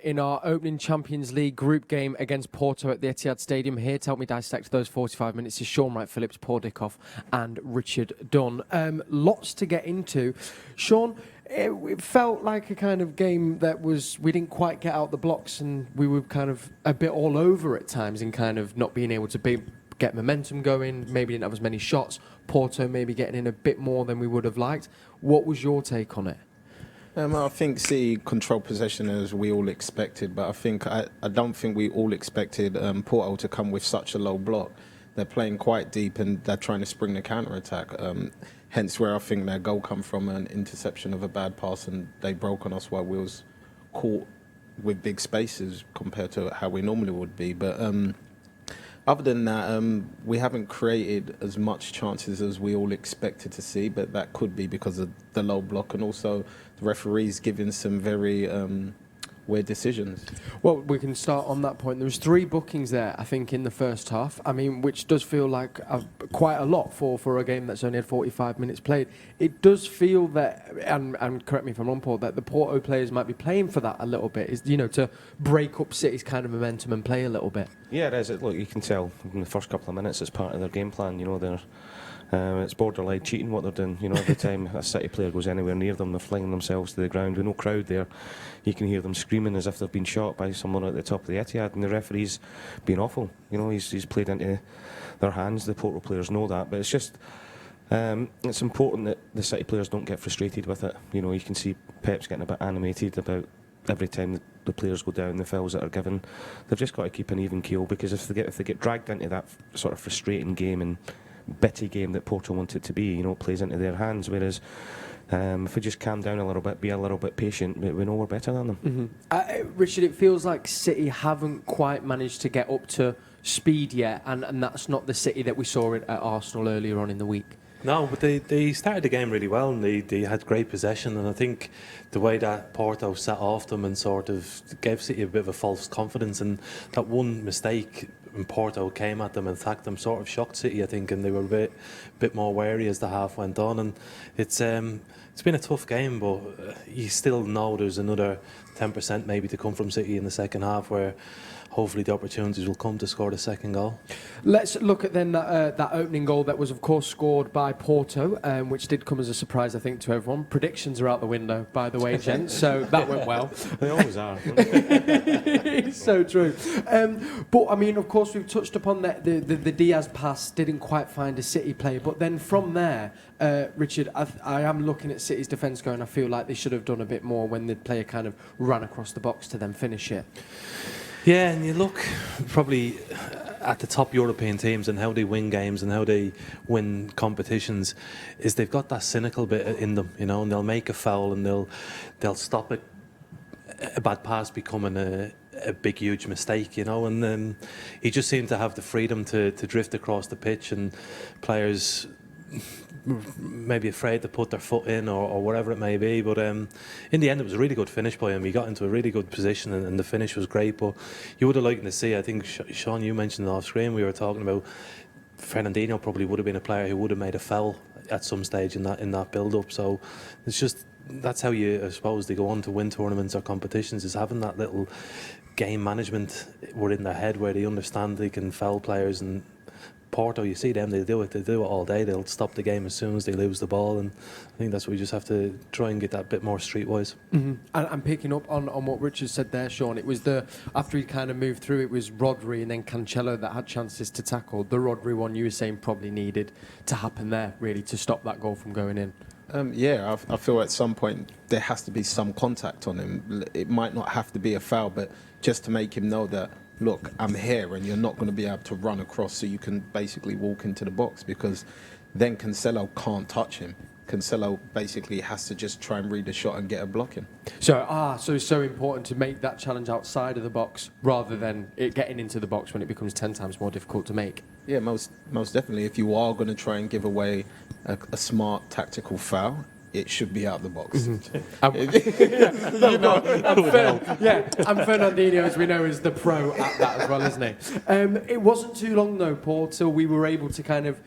In our opening Champions League group game against Porto at the Etihad Stadium, here to help me dissect those 45 minutes is Shaun Wright-Phillips, Paul Dickov and Richard Dunne. Lots to get into. Shaun, it felt like a kind of game that we didn't quite get out the blocks, and we were kind of a bit all over at times in kind of not being able to get momentum going, maybe didn't have as many shots. Porto maybe getting in a bit more than we would have liked. What was your take on it? I think City controlled possession as we all expected, but I don't think we all expected Porto to come with such a low block. They're playing quite deep and they're trying to spring the counter-attack. Hence where I think their goal come from, an interception of a bad pass, and they broke on us while we was caught with big spaces compared to how we normally would be. But other than that, we haven't created as much chances as we all expected to see, but that could be because of the low block and also the referees giving some very weird decisions. Well, we can start on that point. There was 3 bookings there, I think, in the first half. I mean, which does feel like quite a lot for a game that's only had 45 minutes played. It does feel that, and correct me if I'm wrong, Paul, that the Porto players might be playing for that a little bit, is, to break up City's kind of momentum and play a little bit. Yeah, it is. Look, you can tell in the first couple of minutes it's part of their game plan. It's borderline cheating what they're doing. Every time a City player goes anywhere near them, they're flinging themselves to the ground with no crowd there. You can hear them screaming as if they've been shot by someone at the top of the Etihad, and the referee's been awful. He's played into their hands. The Porto players know that, but it's just it's important that the City players don't get frustrated with it. You can see Pep's getting a bit animated about every time the players go down, the fouls that are given. They've just got to keep an even keel, because if they get dragged into that sort of frustrating game and bitty game that Porto want it to be, it plays into their hands. Whereas if we just calm down a little bit, be a little bit patient, we know we're better than them. Mm-hmm. Richard, it feels like City haven't quite managed to get up to speed yet, and that's not the City that we saw at Arsenal earlier on in the week. No, but they started the game really well, and they had great possession, and I think the way that Porto sat off them and sort of gave City a bit of a false confidence, and that one mistake when Porto came at them and attacked them sort of shocked City, I think, and they were a bit more wary as the half went on. And it's been a tough game, but you still know there's another 10% maybe to come from City in the second half, where hopefully the opportunities will come to score the second goal. Let's look at then that opening goal that was, of course, scored by Porto, which did come as a surprise, I think, to everyone. Predictions are out the window, by the way, gents, so that went well. They always are. It's so true. But, I mean, of course, we've touched upon that the Diaz pass didn't quite find a City player, but then from there, Richard, I am looking at City's defence going, I feel like they should have done a bit more when the player kind of ran across the box to then finish it. Yeah, and you look probably at the top European teams and how they win games and how they win competitions, is they've got that cynical bit in them, and they'll make a foul and they'll stop a bad pass becoming a big, huge mistake, and he just seemed to have the freedom to drift across the pitch, and players maybe afraid to put their foot in or whatever it may be, but in the end it was a really good finish by him. He got into a really good position and the finish was great, but you would have liked to see, I think Shaun, you mentioned it off screen, we were talking about Fernandinho probably would have been a player who would have made a foul at some stage in that build up. So it's just, that's how I suppose they go on to win tournaments or competitions, is having that little game management within their head where they understand they can foul players. And Porto, you see them, they do it all day. They'll stop the game as soon as they lose the ball, and I think that's what we just have to try and get that bit more streetwise. Mm-hmm. And picking up on what Richard said there, Shaun, it was after he kind of moved through, it was Rodri and then Cancelo that had chances to tackle. The Rodri one you were saying probably needed to happen there, really, to stop that goal from going in. I feel at some point there has to be some contact on him. It might not have to be a foul, but just to make him know that, look, I'm here and you're not going to be able to run across, so you can basically walk into the box, because then Cancelo can't touch him. Cancelo basically has to just try and read the shot and get a block in. So it's so important to make that challenge outside of the box rather than it getting into the box when it becomes 10 times more difficult to make. Yeah, most definitely. If you are going to try and give away a smart tactical foul, it should be out the box. Mm-hmm. And Fernandinho, as we know, is the pro at that as well, isn't he? It wasn't too long, though, Paul, till we were able to kind of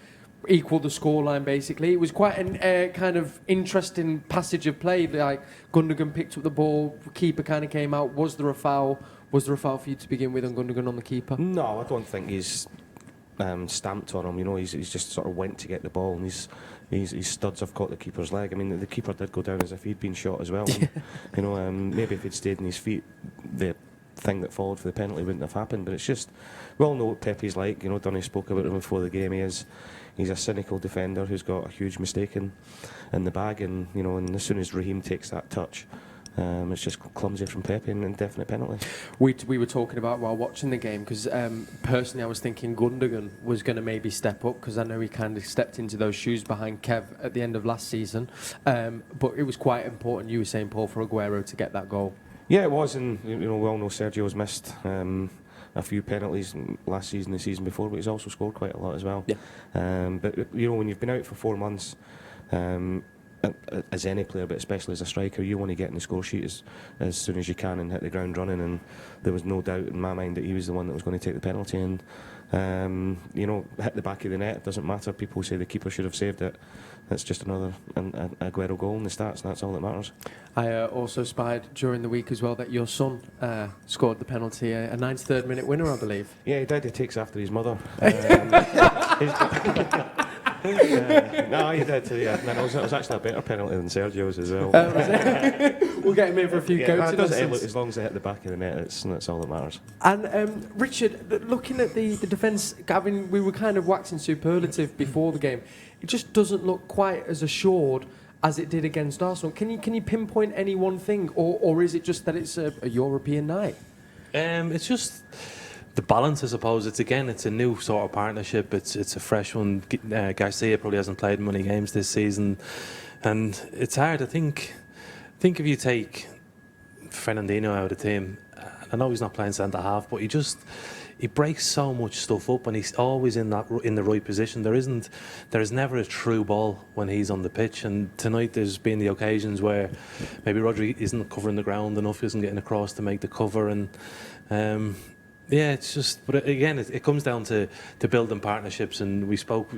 equal the scoreline. Basically, it was quite an kind of interesting passage of play. Like Gundogan picked up the ball, keeper kind of came out. Was there a foul? Was there a foul for you to begin with on Gundogan on the keeper? No, I don't think he's stamped on him. You know, he's just sort of went to get the ball, and his studs have caught the keeper's leg. I mean, the keeper did go down as if he'd been shot as well. And, you know, maybe if he'd stayed on his feet, the thing that followed for the penalty wouldn't have happened. But it's just, we all know what Pepe's like. You know, Dunne spoke about him before the game. He's a cynical defender who's got a huge mistake in the bag, and you know, and as soon as Raheem takes that touch, it's just clumsy from Pepe and indefinite penalty. We were talking about while watching the game, because personally I was thinking Gundogan was going to maybe step up, because I know he kind of stepped into those shoes behind Kev at the end of last season, but it was quite important, you were saying, Paul, for Aguero to get that goal. Yeah, it was, and you know, we all know Sergio's missed a few penalties last season, the season before, but he's also scored quite a lot as well. Yeah. But you know, when you've been out for 4 months, as any player, but especially as a striker, you want to get in the score sheet as soon as you can and hit the ground running. And there was no doubt in my mind that he was the one that was going to take the penalty. And you know, hit the back of the net. It doesn't matter. People say the keeper should have saved it. That's just another Aguero goal in the stats, and that's all that matters. I also spied during the week as well that your son scored the penalty, a 93rd minute winner, I believe. Yeah, he did. He takes after his mother. No, he did too, yeah. No, it was actually a better penalty than Sergio's as well. We'll get him in for a few coaching lessons. As long as they hit the back of the net, that's all that matters. And Richard, looking at the defence, Gavin, we were kind of waxing superlative before the game. It just doesn't look quite as assured as it did against Arsenal. Can you pinpoint any one thing, or is it just that it's a European night? It's just the balance, I suppose. It's a new sort of partnership. It's a fresh one. Garcia probably hasn't played many games this season, and it's hard. I think if you take Fernandinho out of the team, I know he's not playing centre half, but he breaks so much stuff up, and he's always in the right position. There is never a true ball when he's on the pitch. And tonight there's been the occasions where maybe Rodri isn't covering the ground enough, isn't getting across to make the cover, and yeah, it's just. But again, it comes down to building partnerships, and we spoke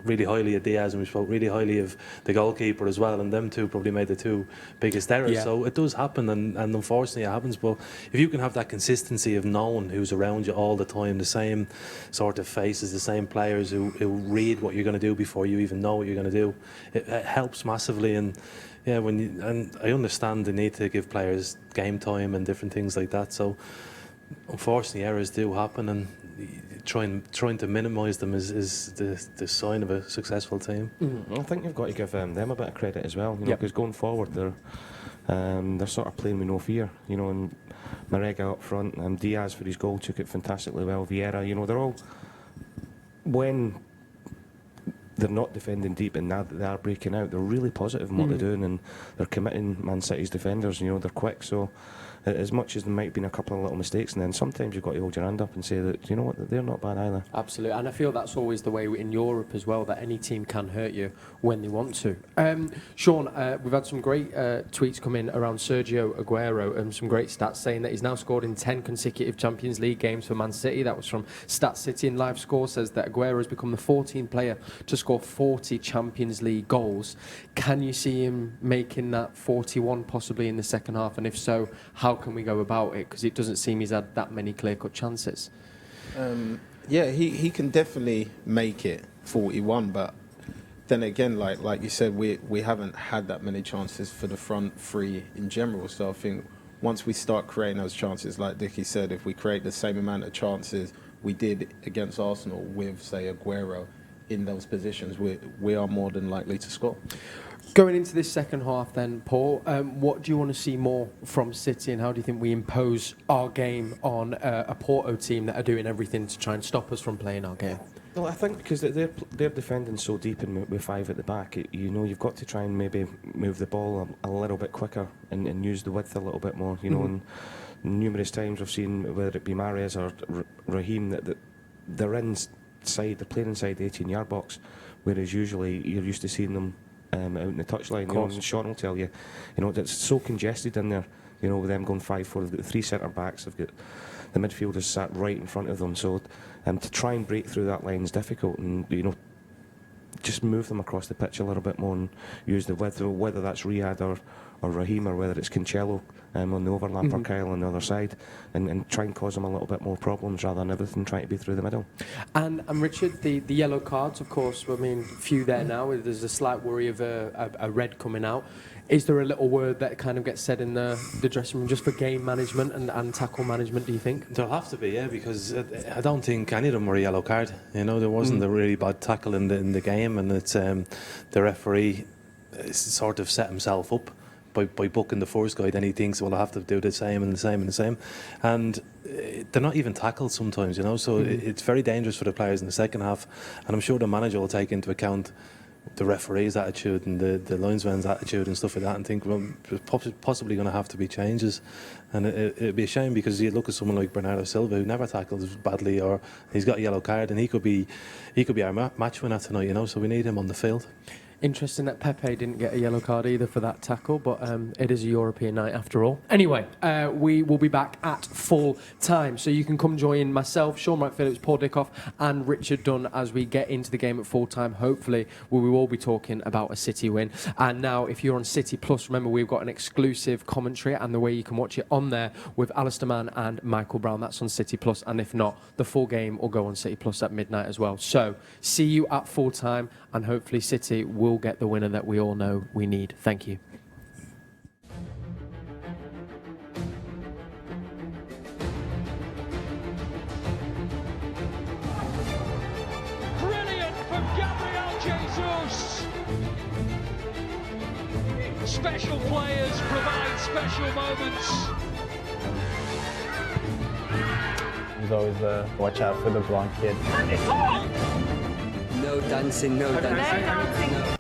really highly of Diaz, and we spoke really highly of the goalkeeper as well, and them two probably made the two biggest errors. Yeah. So it does happen, and unfortunately it happens. But if you can have that consistency of knowing who's around you all the time, the same sort of faces, the same players who read what you're going to do before you even know what you're going to do, it helps massively. And yeah, and I understand the need to give players game time and different things like that. So unfortunately, errors do happen, and trying to minimise them is the sign of a successful team. I think you've got to give them a bit of credit as well, because going forward they're sort of playing with no fear, and Marega up front, Diaz for his goal took it fantastically well. Vieira, they're all, when they're not defending deep and now that they are breaking out, they're really positive in what they're doing, and they're committing Man City's defenders. They're quick, so as much as there might have been a couple of little mistakes, and then sometimes you've got to hold your hand up and say that, you know what, they're not bad either. Absolutely, and I feel that's always the way in Europe as well, that any team can hurt you when they want to. Shaun, we've had some great tweets come in around Sergio Aguero, and some great stats saying that he's now scored in 10 consecutive Champions League games for Man City. That was from Stat City, and Live Score says that Aguero has become the 14th player to score 40 Champions League goals. Can you see him making that 41 possibly in the second half, and if so, how can we go about it? Because it doesn't seem he's had that many clear-cut chances. Yeah, he can definitely make it 41, but then again, like you said, we haven't had that many chances for the front three in general. So I think once we start creating those chances, like Dickie said, if we create the same amount of chances we did against Arsenal with, say, Aguero in those positions, we are more than likely to score. Going into this second half then, Paul, what do you want to see more from City, and how do you think we impose our game on a Porto team that are doing everything to try and stop us from playing our game? Well, I think because they're defending so deep and with five at the back, you've got to try and maybe move the ball a little bit quicker and use the width a little bit more, and numerous times we've seen, whether it be Mahrez or Raheem, that they're playing inside the 18-yard box, whereas usually you're used to seeing them out in the touchline. And Shaun will tell you, it's so congested in there, with them going 5-4. They've got the three centre-backs, they've got the midfielders sat right in front of them, so to try and break through that line is difficult, and just move them across the pitch a little bit more and use the width, whether that's Riyad or Raheem, or whether it's Cancelo on the overlap or Kyle on the other side, and try and cause them a little bit more problems rather than everything trying to be through the middle. And Richard, the yellow cards, of course, I mean, few there now. There's a slight worry of a red coming out. Is there a little word that kind of gets said in the dressing room just for game management and tackle management, do you think? There'll have to be, yeah, because I don't think any of them were a yellow card. You know, there wasn't a really bad tackle in the game, and it's the referee sort of set himself up by booking the first guy. Then he thinks, well, I have to do the same and the same and the same, and they're not even tackled sometimes, you know. So it's very dangerous for the players in the second half, and I'm sure the manager will take into account the referee's attitude and the linesman's attitude and stuff like that, and think, well, there's possibly going to have to be changes. And it'd be a shame, because you look at someone like Bernardo Silva, who never tackles badly, or he's got a yellow card, and he could be our match winner tonight, you know. So we need him on the field. Interesting that Pepe didn't get a yellow card either for that tackle, but it is a European night after all. Anyway, we will be back at full time, so you can come join myself, Shaun Wright-Phillips, Paul Dickov and Richard Dunne as we get into the game at full time. Hopefully we will be talking about a City win. And now, if you're on City Plus, remember we've got an exclusive commentary, and the way you can watch it on there with Alistair Mann and Michael Brown. That's on City Plus, and if not, the full game will go on City Plus at midnight as well. So see you at full time, and hopefully City will get the winner that we all know we need. Thank you. Brilliant from Gabriel Jesus. Special players provide special moments. There's always watch out for the blonde kid. No dancing, no dancing.